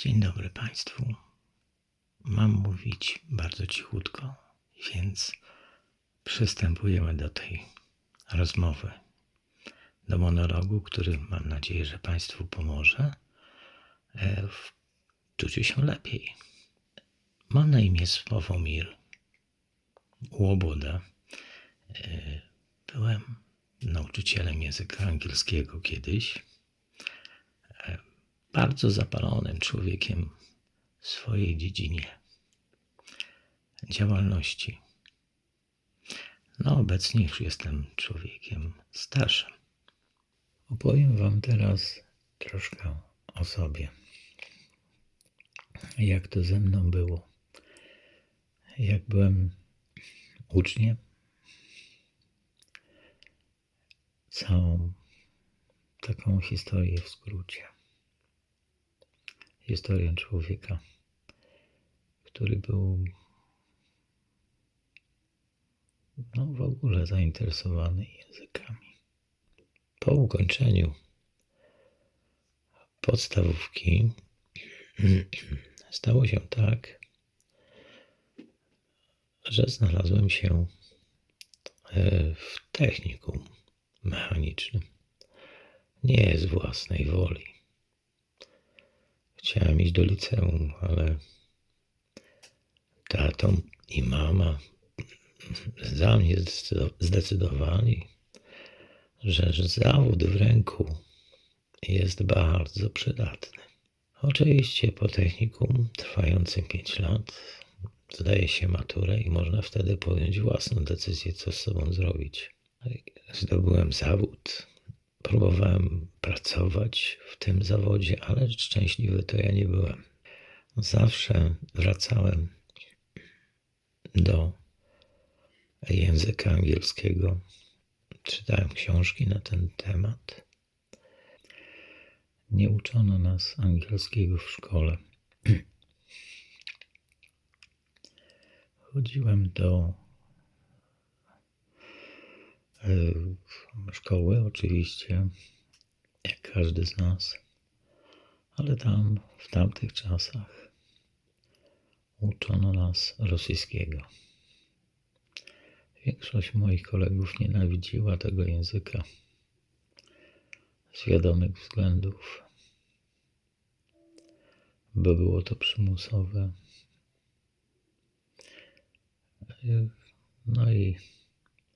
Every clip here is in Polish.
Dzień dobry Państwu. Mam mówić bardzo cichutko, więc przystępujemy do tej rozmowy, do monologu, który mam nadzieję, że Państwu pomoże w czuciu się lepiej. Mam na imię Sławomir Łoboda. Byłem nauczycielem języka angielskiego kiedyś. Bardzo zapalonym człowiekiem w swojej dziedzinie działalności. Obecnie już jestem człowiekiem starszym. Opowiem Wam teraz troszkę o sobie. Jak to ze mną było. Jak byłem uczniem. Całą taką historię w skrócie. Historię człowieka, który był w ogóle zainteresowany językami. Po ukończeniu podstawówki stało się tak, że znalazłem się w technikum mechanicznym. Nie z własnej woli. Chciałem iść do liceum, ale tato i mama za mnie zdecydowali, że zawód w ręku jest bardzo przydatny. Oczywiście po technikum trwającym 5 lat zdaje się maturę i można wtedy podjąć własną decyzję, co z sobą zrobić. Zdobyłem zawód. Próbowałem pracować w tym zawodzie, ale szczęśliwy to ja nie byłem. Zawsze wracałem do języka angielskiego. Czytałem książki na ten temat. Nie uczono nas angielskiego w szkole. Chodziłem do szkoły oczywiście, jak każdy z nas, ale tam w tamtych czasach uczono nas rosyjskiego. Większość moich kolegów nienawidziła tego języka z wiadomych względów, bo było to przymusowe. I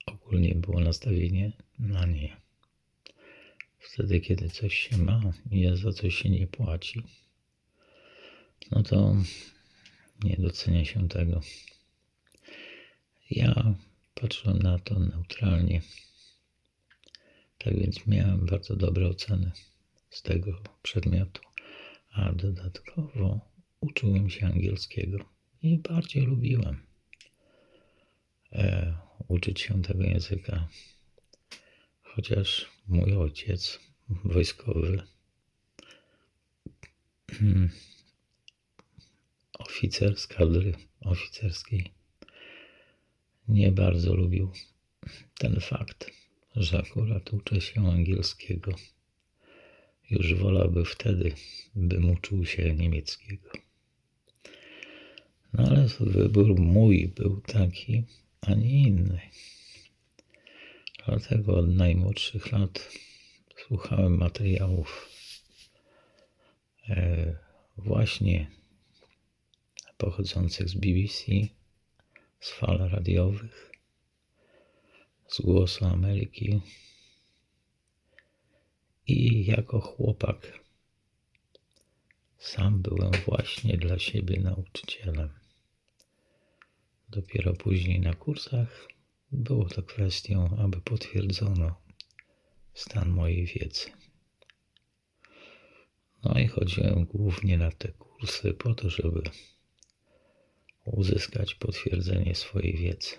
ogólnie było nastawienie na nie. Wtedy, kiedy coś się ma i za coś się nie płaci, to nie docenia się tego. Ja patrzyłem na to neutralnie. Tak więc miałem bardzo dobre oceny z tego przedmiotu, a dodatkowo uczyłem się angielskiego i bardziej lubiłem uczyć się tego języka. Chociaż mój ojciec wojskowy, oficer z kadry oficerskiej, nie bardzo lubił ten fakt, że akurat uczę się angielskiego. Już wolałby wtedy, bym uczył się niemieckiego. Ale wybór mój był taki, a nie inny. Dlatego od najmłodszych lat słuchałem materiałów właśnie pochodzących z BBC, z fal radiowych, z Głosu Ameryki i jako chłopak sam byłem właśnie dla siebie nauczycielem. Dopiero później na kursach było to kwestią, aby potwierdzono stan mojej wiedzy. I chodziłem głównie na te kursy po to, żeby uzyskać potwierdzenie swojej wiedzy.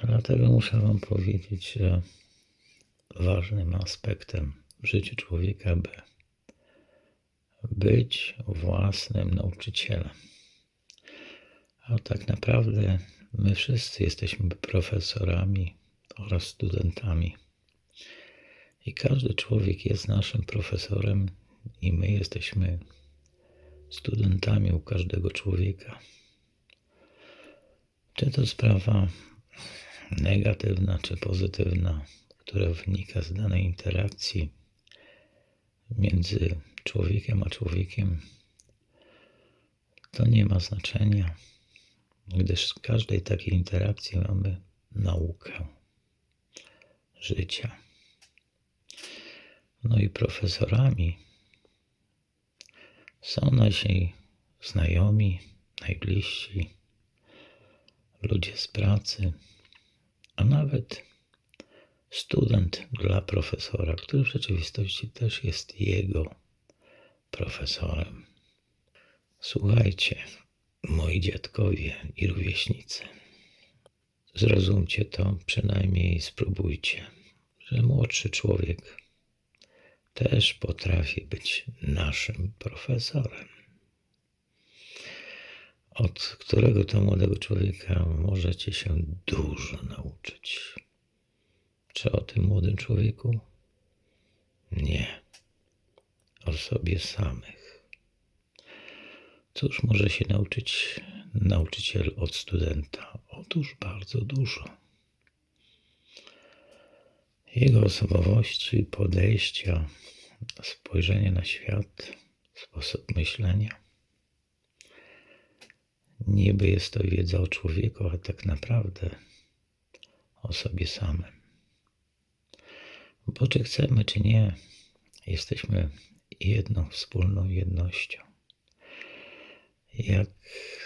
Dlatego muszę Wam powiedzieć, że ważnym aspektem w życiu człowieka, by być własnym nauczycielem. A tak naprawdę my wszyscy jesteśmy profesorami oraz studentami. I każdy człowiek jest naszym profesorem i my jesteśmy studentami u każdego człowieka. Czy to sprawa negatywna, czy pozytywna, która wynika z danej interakcji między człowiekiem a człowiekiem, to nie ma znaczenia, gdyż z każdej takiej interakcji mamy naukę życia. No i profesorami są nasi znajomi, najbliżsi, ludzie z pracy, a nawet student dla profesora, który w rzeczywistości też jest jego profesorem. Słuchajcie, moi dziadkowie i rówieśnicy, zrozumcie to, przynajmniej spróbujcie, że młodszy człowiek też potrafi być naszym profesorem, od którego to młodego człowieka możecie się dużo nauczyć. Czy o tym młodym człowieku? Nie. O sobie samych. Cóż może się nauczyć nauczyciel od studenta? Otóż bardzo dużo. Jego osobowości, podejścia, spojrzenia na świat, sposób myślenia. Niby jest to wiedza o człowieku, a tak naprawdę o sobie samym. Bo czy chcemy, czy nie, jesteśmy jedną wspólną jednością. Jak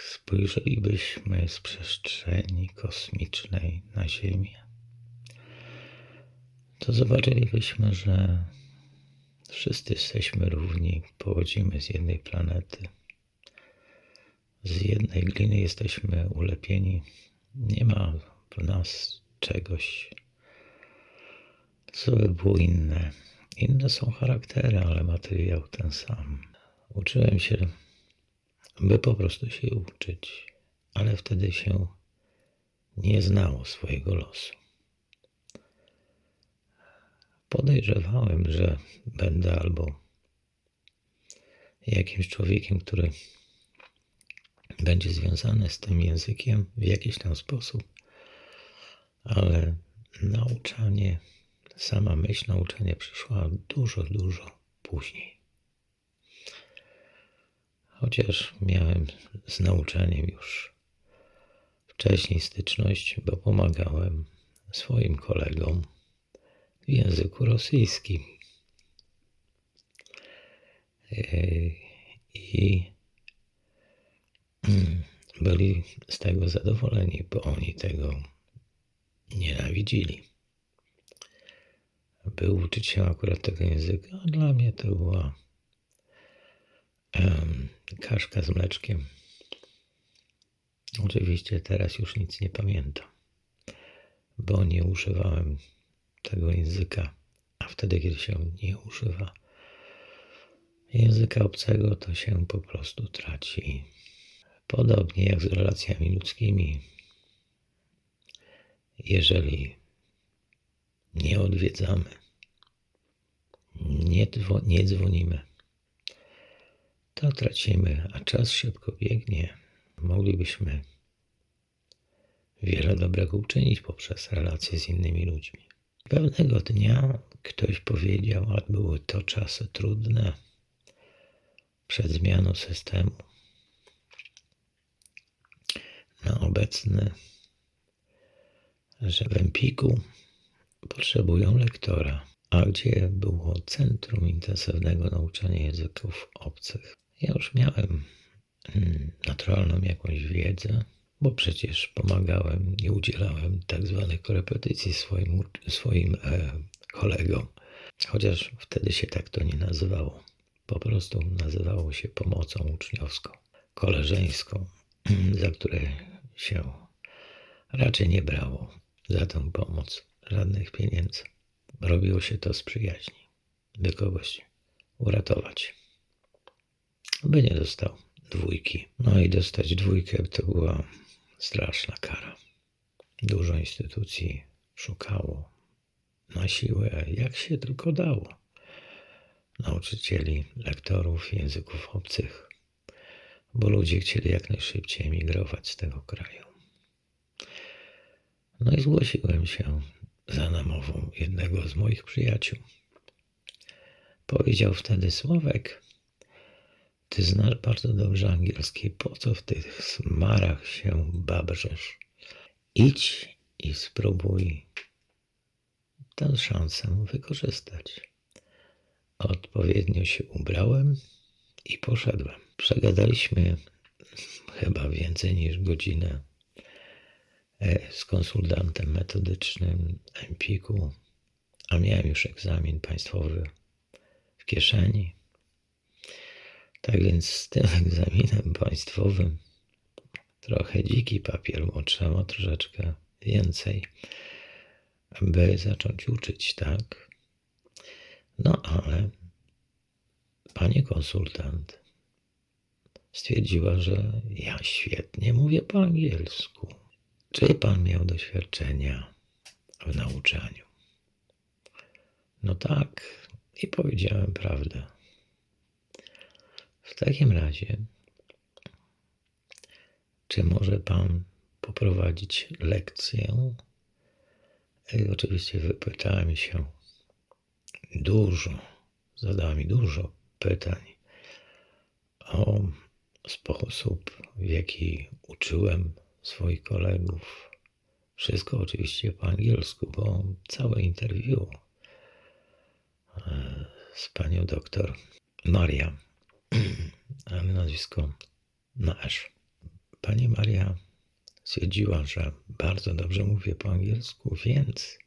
spojrzelibyśmy z przestrzeni kosmicznej na Ziemię, to zobaczylibyśmy, że wszyscy jesteśmy równi, pochodzimy z jednej planety, z jednej gliny jesteśmy ulepieni. Nie ma w nas czegoś, co by było inne. Inne są charaktery, ale materiał ten sam. Uczyłem się, by po prostu się uczyć, ale wtedy się nie znało swojego losu. Podejrzewałem, że będę albo jakimś człowiekiem, który będzie związany z tym językiem w jakiś tam sposób, ale nauczanie, sama myśl nauczania przyszła dużo później. Chociaż miałem z nauczaniem już wcześniej styczność, bo pomagałem swoim kolegom w języku rosyjskim. I byli z tego zadowoleni, bo oni tego nienawidzili. By uczyć się akurat tego języka, a dla mnie to była kaszka z mleczkiem. Oczywiście teraz już nic nie pamiętam, bo nie używałem tego języka, a wtedy, kiedy się nie używa języka obcego, to się po prostu traci. Podobnie jak z relacjami ludzkimi. Jeżeli nie odwiedzamy, nie dzwonimy, to tracimy, a czas szybko biegnie. Moglibyśmy wiele dobrego uczynić poprzez relacje z innymi ludźmi. Pewnego dnia ktoś powiedział, a były to czasy trudne, przed zmianą systemu na obecny, że w Empiku potrzebują lektora, a gdzie było Centrum Intensywnego Nauczania Języków Obcych. Ja już miałem naturalną jakąś wiedzę, bo przecież pomagałem i udzielałem tak zwanych korepetycji swoim kolegom. Chociaż wtedy się tak to nie nazywało. Po prostu nazywało się pomocą uczniowską, koleżeńską, za które się raczej nie brało za tę pomoc żadnych pieniędzy. Robiło się to z przyjaźni, by kogoś uratować, by nie dostał 2. No i dostać 2 to była straszna kara. Dużo instytucji szukało na siłę, jak się tylko dało. nauczycieli, lektorów języków obcych, bo ludzie chcieli jak najszybciej emigrować z tego kraju. No i zgłosiłem się za namową jednego z moich przyjaciół. Powiedział wtedy: Sławek, ty znasz bardzo dobrze angielski, po co w tych smarach się babrzesz? Idź i spróbuj tę szansę wykorzystać. Odpowiednio się ubrałem i poszedłem. Przegadaliśmy chyba więcej niż godzinę z konsultantem metodycznym Empiku, a miałem już egzamin państwowy w kieszeni. Tak więc z tym egzaminem państwowym trochę dziki papier, bo trzeba troszeczkę więcej, by zacząć uczyć, tak? No ale pani konsultant stwierdziła, że ja świetnie mówię po angielsku. Czy pan miał doświadczenia w nauczaniu? No tak, i powiedziałem prawdę. W takim razie, czy może pan poprowadzić lekcję? I oczywiście wypytałem się zadała mi dużo pytań o sposób, w jaki uczyłem swoich kolegów. Wszystko oczywiście po angielsku, bo całe interview z panią doktor Maria, ale nazwisko na esz. Pani Maria stwierdziła, że bardzo dobrze mówię po angielsku, więc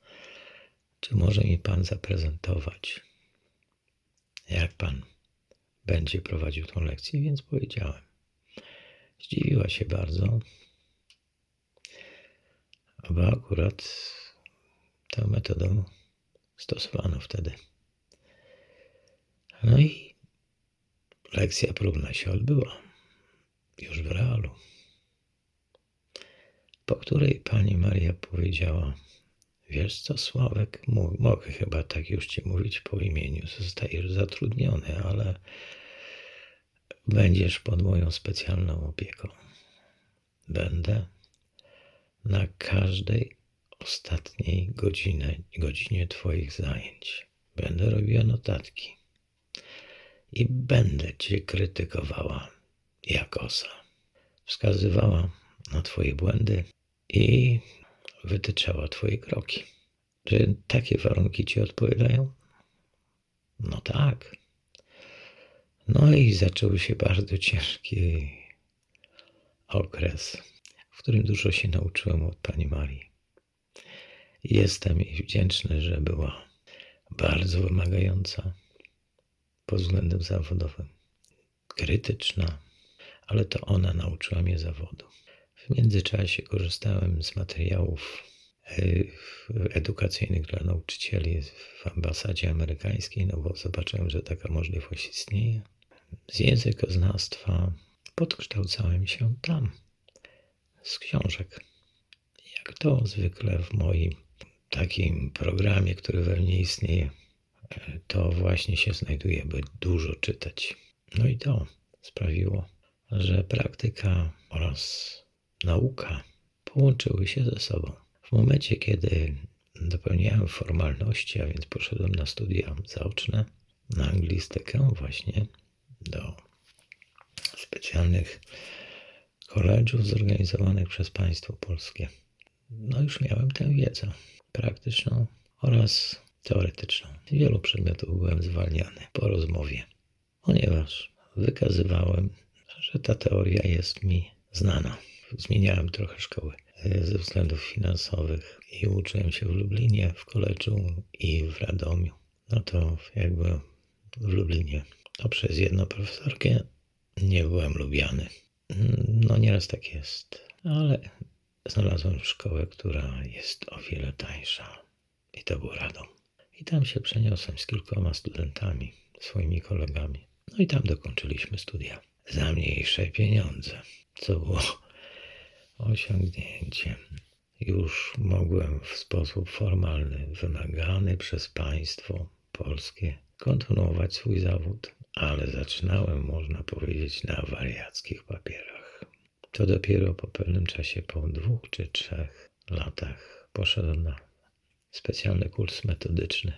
czy może mi pan zaprezentować, jak pan będzie prowadził tą lekcję? Więc powiedziałem. Zdziwiła się bardzo, bo akurat tę metodę stosowano wtedy. No i lekcja próbna się odbyła, już w realu, po której pani Maria powiedziała: wiesz co, Sławek, mogę chyba tak już ci mówić po imieniu, zostajesz zatrudniony, ale będziesz pod moją specjalną opieką. Będę na każdej ostatniej godzinie twoich zajęć. Będę robiła notatki i będę cię krytykowała jak osa. Wskazywała na twoje błędy i wytyczała twoje kroki. Czy takie warunki ci odpowiadają? No tak. No i zaczął się bardzo ciężki okres, w którym dużo się nauczyłem od pani Marii. Jestem jej wdzięczny, że była bardzo wymagająca pod względem zawodowym, krytyczna, ale to ona nauczyła mnie zawodu. W międzyczasie korzystałem z materiałów edukacyjnych dla nauczycieli w ambasadzie amerykańskiej, no bo zobaczyłem, że taka możliwość istnieje. Z językoznawstwa podkształcałem się tam, z książek. Jak to zwykle w moim takim programie, który we mnie istnieje, to właśnie się znajduje, by dużo czytać. No i to sprawiło, że praktyka oraz nauka połączyły się ze sobą. W momencie, kiedy dopełniałem formalności, a więc poszedłem na studia zaoczne, na anglistykę właśnie, do specjalnych college'ów zorganizowanych przez państwo polskie. No już miałem tę wiedzę praktyczną oraz teoretyczną. Z wielu przedmiotów byłem zwalniany po rozmowie, ponieważ wykazywałem, że ta teoria jest mi znana. Zmieniałem trochę szkoły ze względów finansowych i uczyłem się w Lublinie, w college'u i w Radomiu. No to jakby w Lublinie przez jedną profesorkę nie byłem lubiany. No nieraz tak jest, ale znalazłem szkołę, która jest o wiele tańsza i to był Radom. I tam się przeniosłem z kilkoma studentami, swoimi kolegami. No i tam dokończyliśmy studia za mniejsze pieniądze, co było osiągnięciem. Już mogłem w sposób formalny, wymagany przez państwo, polskie, kontynuować swój zawód, ale zaczynałem, można powiedzieć, na wariackich papierach. To dopiero po pewnym czasie, po 2 czy 3 latach, poszedłem na specjalny kurs metodyczny,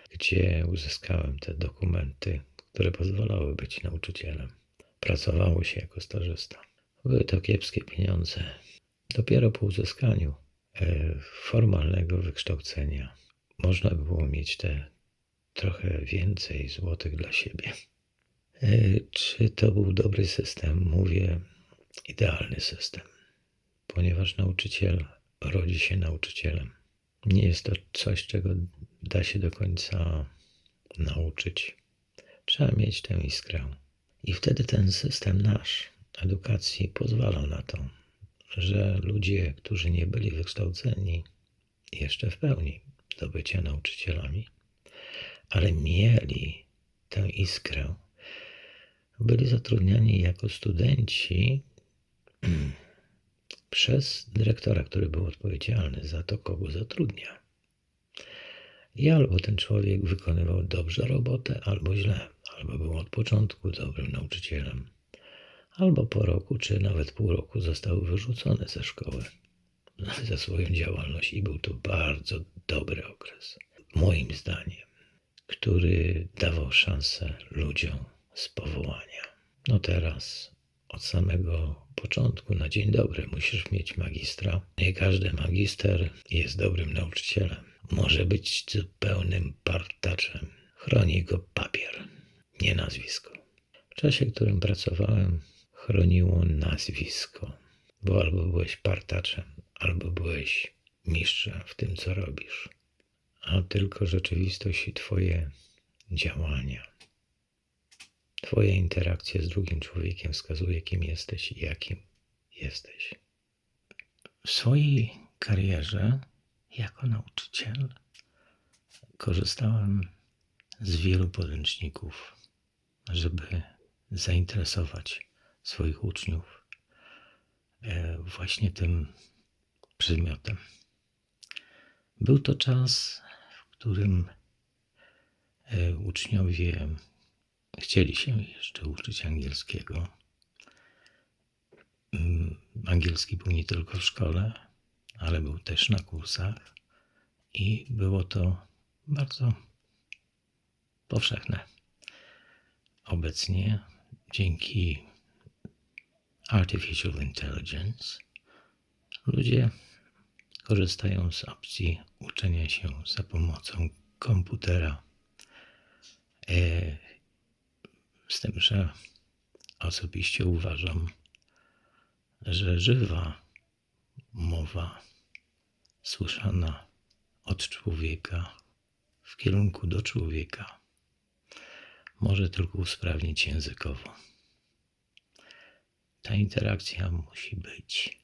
gdzie uzyskałem te dokumenty, które pozwalały być nauczycielem. Pracowało się jako stażysta. Były to kiepskie pieniądze. Dopiero po uzyskaniu formalnego wykształcenia można było mieć te trochę więcej złotych dla siebie. Czy to był dobry system? Mówię, idealny system, ponieważ nauczyciel rodzi się nauczycielem. Nie jest to coś, czego da się do końca nauczyć. Trzeba mieć tę iskrę. I wtedy ten system nasz edukacji pozwalał na to, że ludzie, którzy nie byli wykształceni jeszcze w pełni do bycia nauczycielami, ale mieli tę iskrę, byli zatrudniani jako studenci przez dyrektora, który był odpowiedzialny za to, kogo zatrudnia. I albo ten człowiek wykonywał dobrze robotę, albo źle, albo był od początku dobrym nauczycielem, albo po roku, czy nawet pół roku został wyrzucony ze szkoły za swoją działalność i był to bardzo dobry okres, moim zdaniem, który dawał szansę ludziom z powołania. No teraz od samego początku na dzień dobry musisz mieć magistra. Nie każdy magister jest dobrym nauczycielem. Może być zupełnym partaczem. Chroni go papier, nie nazwisko. W czasie, w którym pracowałem, chroniło nazwisko, bo albo byłeś partaczem, albo byłeś mistrzem w tym, co robisz. A tylko rzeczywistość i twoje działania, twoje interakcje z drugim człowiekiem wskazuje, kim jesteś i jakim jesteś. W swojej karierze jako nauczyciel korzystałem z wielu podręczników, żeby zainteresować swoich uczniów właśnie tym przedmiotem. Był to czas, w którym uczniowie chcieli się jeszcze uczyć angielskiego. Angielski był nie tylko w szkole, ale był też na kursach i było to bardzo powszechne. Obecnie dzięki Artificial Intelligence ludzie korzystają z opcji uczenia się za pomocą komputera. Z tym, że osobiście uważam, że żywa mowa słyszana od człowieka w kierunku do człowieka może tylko usprawnić językowo. Ta interakcja musi być,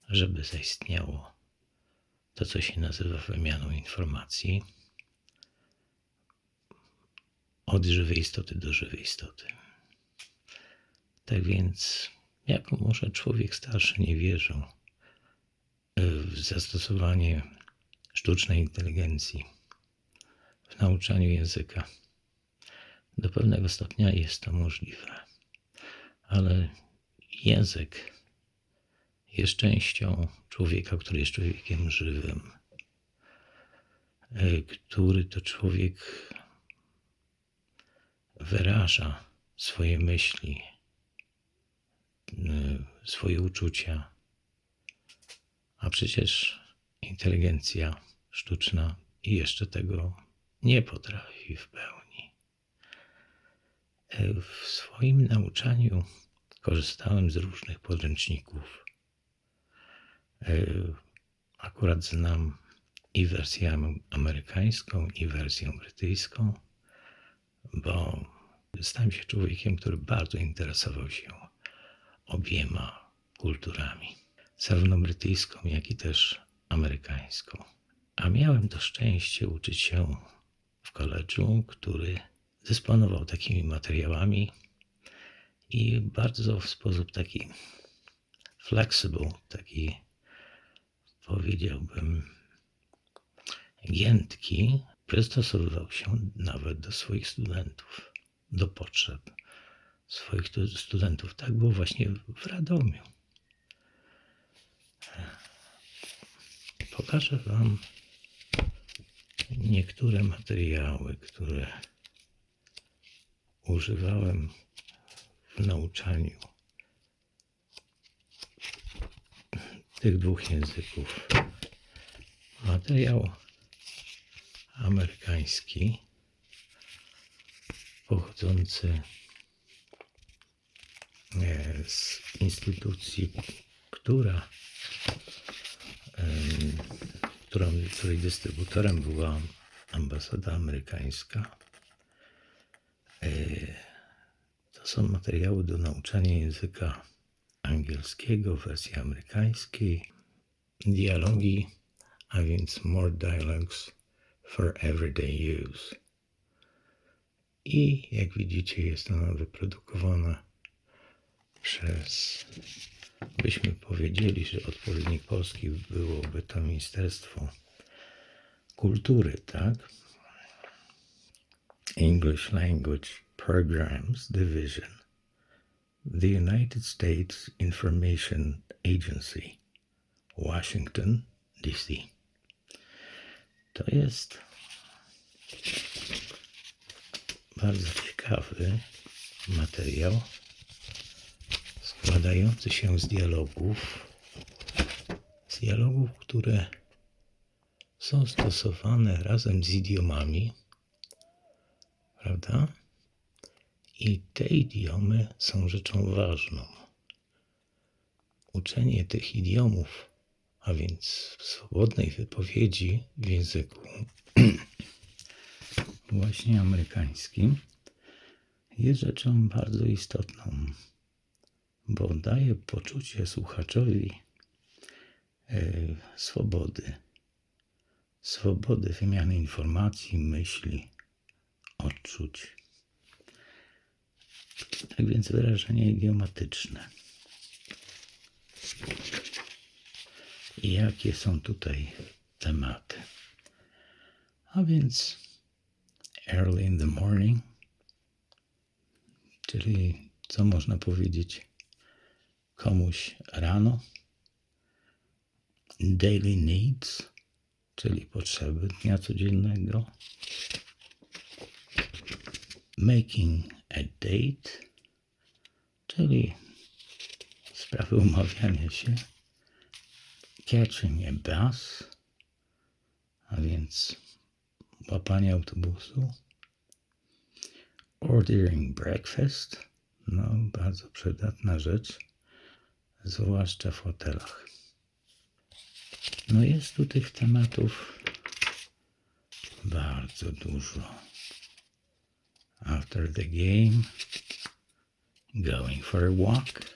żeby zaistniało to, co się nazywa wymianą informacji od żywej istoty do żywej istoty. Tak więc, jako może człowiek starszy nie wierzył w zastosowanie sztucznej inteligencji w nauczaniu języka, do pewnego stopnia jest to możliwe, ale język jest częścią człowieka, który jest człowiekiem żywym, który to człowiek wyraża swoje myśli, swoje uczucia, a przecież inteligencja sztuczna jeszcze tego nie potrafi w pełni. W swoim nauczaniu korzystałem z różnych podręczników. Akurat znam i wersję amerykańską, i wersję brytyjską, bo stałem się człowiekiem, który bardzo interesował się obiema kulturami, zarówno brytyjską, jak i też amerykańską. A miałem to szczęście uczyć się w koledżu, który dysponował takimi materiałami i bardzo w sposób taki flexible, taki powiedziałbym giętki, Przystosowywał się nawet do swoich studentów, do potrzeb swoich studentów. Tak było właśnie w Radomiu. Pokażę Wam niektóre materiały, które używałem w nauczaniu tych dwóch języków. Materiał amerykański, pochodzący z instytucji, której dystrybutorem była ambasada amerykańska. To są materiały do nauczania języka angielskiego w wersji amerykańskiej. Dialogi, a więc More Dialogues for Everyday Use. I jak widzicie, jest ona wyprodukowana przez, byśmy powiedzieli, że odpowiednik polski byłoby to Ministerstwo Kultury, tak? English Language Programs Division, the United States Information Agency, Washington, D.C. To jest bardzo ciekawy materiał składający się z dialogów, które są stosowane razem z idiomami, prawda? I te idiomy są rzeczą ważną. Uczenie tych idiomów, a więc swobodnej wypowiedzi w języku właśnie amerykańskim, jest rzeczą bardzo istotną, bo daje poczucie słuchaczowi swobody wymiany informacji, myśli, odczuć. Tak więc wyrażenia idiomatyczne. I jakie są tutaj tematy? A więc early in the morning, czyli co można powiedzieć komuś rano. Daily needs, czyli potrzeby dnia codziennego. Making a date, czyli sprawy umawiania się. Catching a bus, a więc łapanie autobusu. Ordering breakfast, no bardzo przydatna rzecz, zwłaszcza w hotelach. No jest tu tych tematów bardzo dużo. After the game, going for a walk,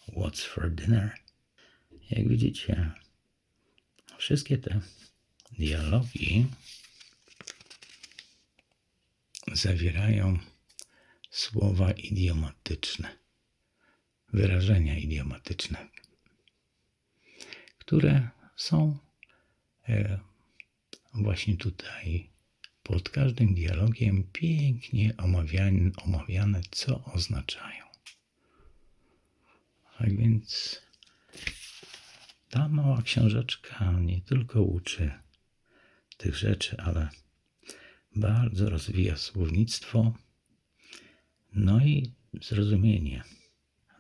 what's for dinner. Jak widzicie, wszystkie te dialogi zawierają słowa idiomatyczne, wyrażenia idiomatyczne, które są właśnie tutaj pod każdym dialogiem pięknie omawiane, co oznaczają. Tak więc ta mała książeczka nie tylko uczy tych rzeczy, ale bardzo rozwija słownictwo, no i zrozumienie.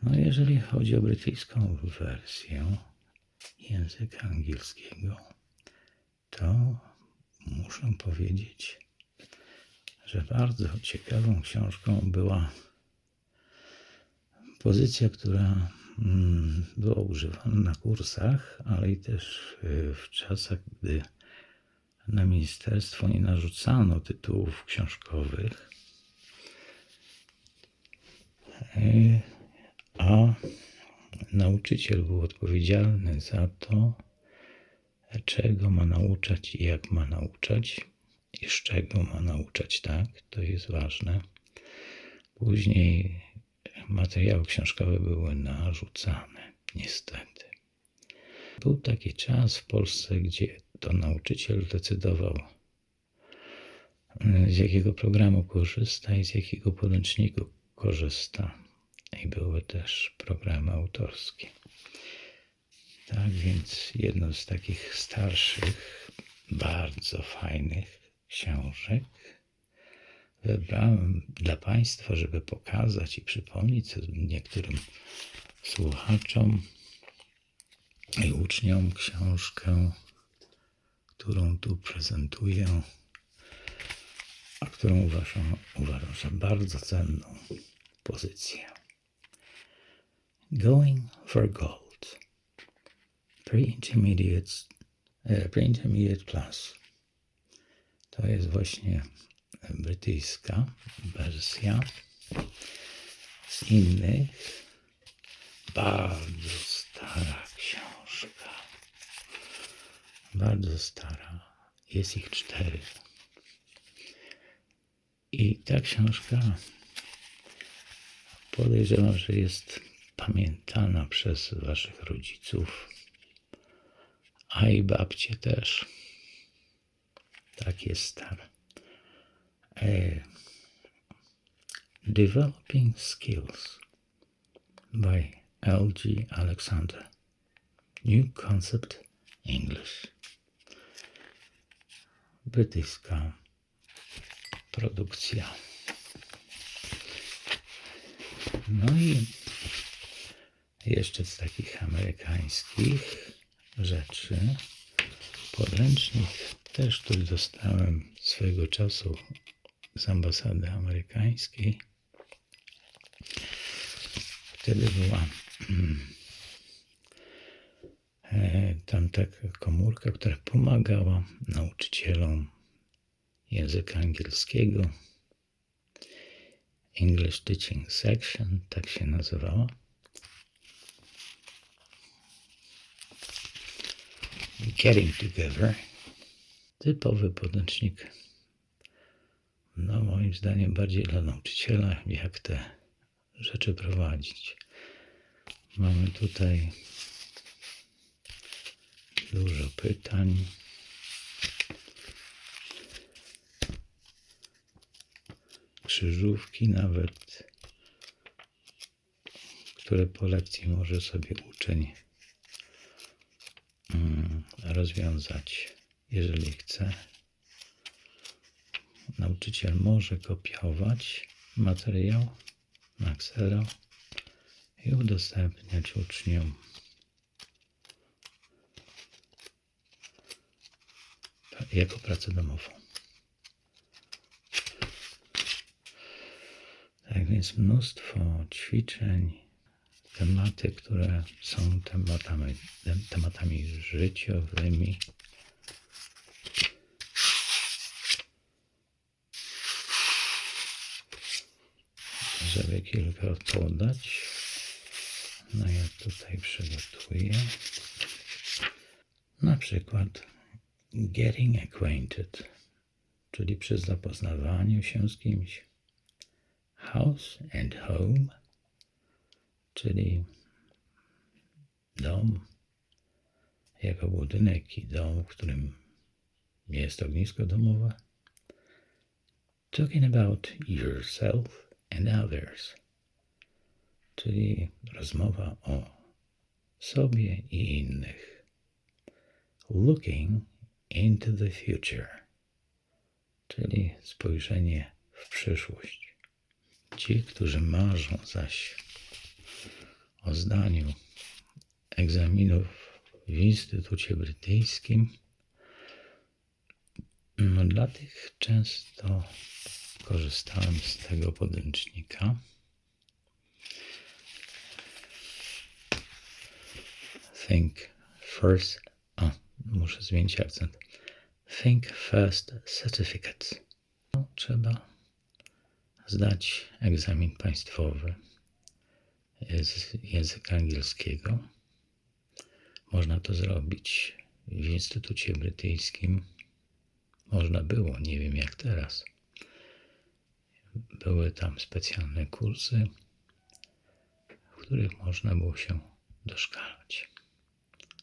No jeżeli chodzi o brytyjską wersję języka angielskiego, to muszę powiedzieć, że bardzo ciekawą książką była pozycja, która była używana na kursach, ale i też w czasach, gdy na ministerstwo nie narzucano tytułów książkowych, a nauczyciel był odpowiedzialny za to, czego ma nauczać i jak ma nauczać i z czego ma nauczać, tak? To jest ważne. Później materiały książkowe były narzucane, niestety. Był taki czas w Polsce, gdzie to nauczyciel decydował, z jakiego programu korzysta i z jakiego podręczniku korzysta. I były też programy autorskie. Tak więc jedną z takich starszych, bardzo fajnych książek wybrałem dla Państwa, żeby pokazać i przypomnieć niektórym słuchaczom i uczniom książkę, którą tu prezentuję, a którą uważam za bardzo cenną pozycję. Going for Gold. Pre-intermediate Plus. To jest właśnie brytyjska wersja. Z innych bardzo stara książka. Bardzo stara. Jest ich 4. I ta książka podejrzewam, że jest pamiętana przez waszych rodziców, a i babcie też. Tak jest stara. Developing Skills by L.G. Alexander. New Concept English. Brytyjska produkcja. No i jeszcze z takich amerykańskich rzeczy podręcznik też, który dostałem swego czasu z ambasady amerykańskiej. Wtedy była tam taka komórka, która pomagała nauczycielom języka angielskiego. English Teaching Section, tak się nazywała. Getting Together. Typowy podręcznik. No moim zdaniem bardziej dla nauczyciela, jak te rzeczy prowadzić. Mamy tutaj dużo pytań. Krzyżówki nawet, które po lekcji może sobie uczeń rozwiązać, jeżeli chce. Nauczyciel może kopiować materiał na Xero i udostępniać uczniom. Jako pracę domową. Tak więc mnóstwo ćwiczeń, tematy, które są tematami życiowymi. Żeby kilka podać. No ja tutaj przygotuję. Na przykład getting acquainted, czyli przy zapoznawaniu się z kimś. House and home, czyli dom jako budynek i dom, w którym jest ognisko domowe. Talking about yourself and others, czyli rozmowa o sobie i innych. Looking into the future, czyli spojrzenie w przyszłość. Ci, którzy marzą zaś o zdaniu egzaminów w Instytucie Brytyjskim, no dla tych często korzystałem z tego podręcznika. Think first, muszę zmienić akcent. Think First Certificate. No, trzeba zdać egzamin państwowy z języka angielskiego. Można to zrobić w Instytucie Brytyjskim. Można było, nie wiem jak teraz. Były tam specjalne kursy, w których można było się doszkalać,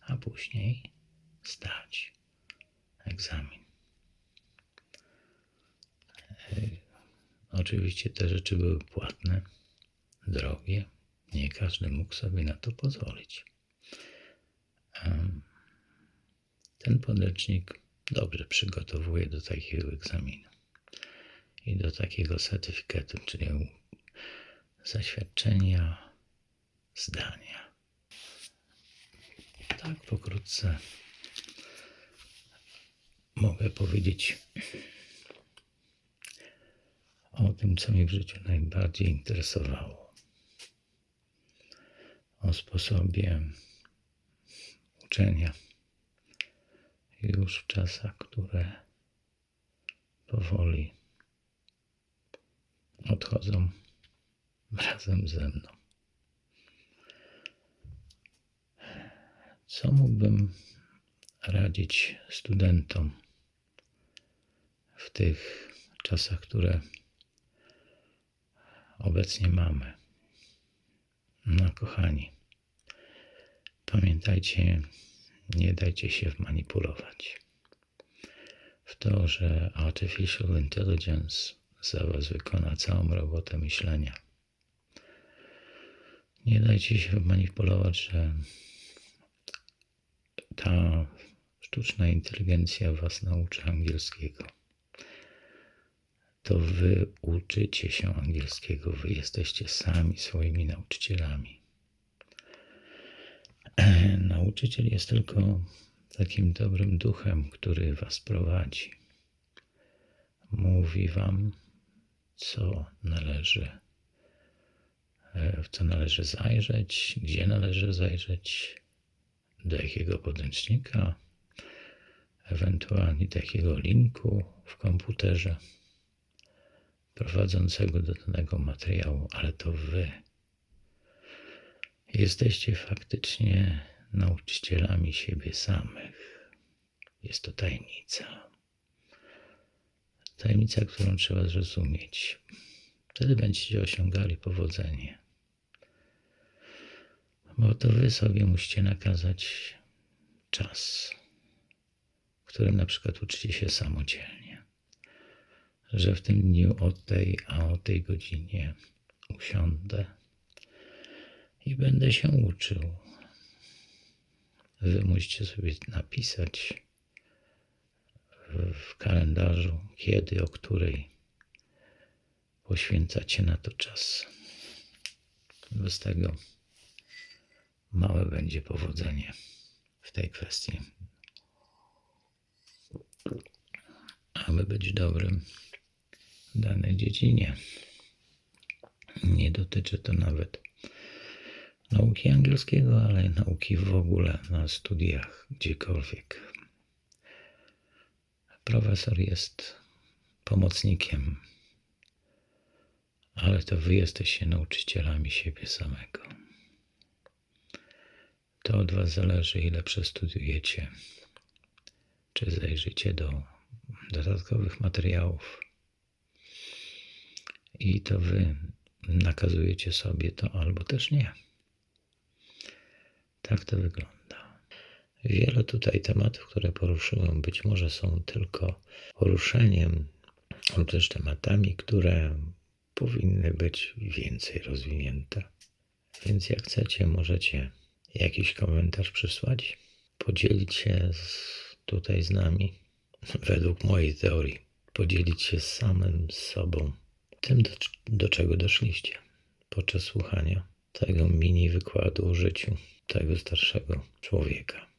a później zdać. egzamin. Oczywiście te rzeczy były płatne, drogie. Nie każdy mógł sobie na to pozwolić. Ten podręcznik dobrze przygotowuje do takiego egzaminu i do takiego certyfikatu, czyli zaświadczenia zdania. Tak pokrótce mogę powiedzieć o tym, co mnie w życiu najbardziej interesowało. O sposobie uczenia już w czasach, które powoli odchodzą razem ze mną. Co mógłbym radzić studentom w tych czasach, które obecnie mamy? No kochani, pamiętajcie, nie dajcie się wmanipulować w to, że Artificial Intelligence za was wykona całą robotę myślenia. Nie dajcie się wmanipulować, że ta sztuczna inteligencja was nauczy angielskiego. To wy uczycie się angielskiego, wy jesteście sami swoimi nauczycielami. Nauczyciel jest tylko takim dobrym duchem, który was prowadzi. Mówi wam, w co należy zajrzeć, gdzie należy zajrzeć, do jakiego podręcznika, ewentualnie do jakiego linku w komputerze prowadzącego do danego materiału, ale to wy jesteście faktycznie nauczycielami siebie samych. Jest to tajemnica. Tajemnica, którą trzeba zrozumieć. Wtedy będziecie osiągali powodzenie. Bo to wy sobie musicie nakazać czas, w którym na przykład uczycie się samodzielnie. Że w tym dniu o tej godzinie usiądę i będę się uczył. Wy musicie sobie napisać w kalendarzu, kiedy, o której poświęcacie na to czas. Bez tego małe będzie powodzenie w tej kwestii. Aby być dobrym w danej dziedzinie. Nie dotyczy to nawet nauki angielskiego, ale nauki w ogóle na studiach, gdziekolwiek. Profesor jest pomocnikiem, ale to wy jesteście nauczycielami siebie samego. To od was zależy, ile przestudiujecie, czy zajrzycie do dodatkowych materiałów i to wy nakazujecie sobie to, albo też nie. Tak to wygląda. Wiele tutaj tematów, które poruszyłem, być może są tylko poruszeniem lub też tematami, które powinny być więcej rozwinięte. Więc jak chcecie, możecie jakiś komentarz przysłać, podzielić się tutaj z nami, według mojej teorii, podzielić się samym sobą tym, do czego doszliście podczas słuchania tego mini wykładu o życiu tego starszego człowieka.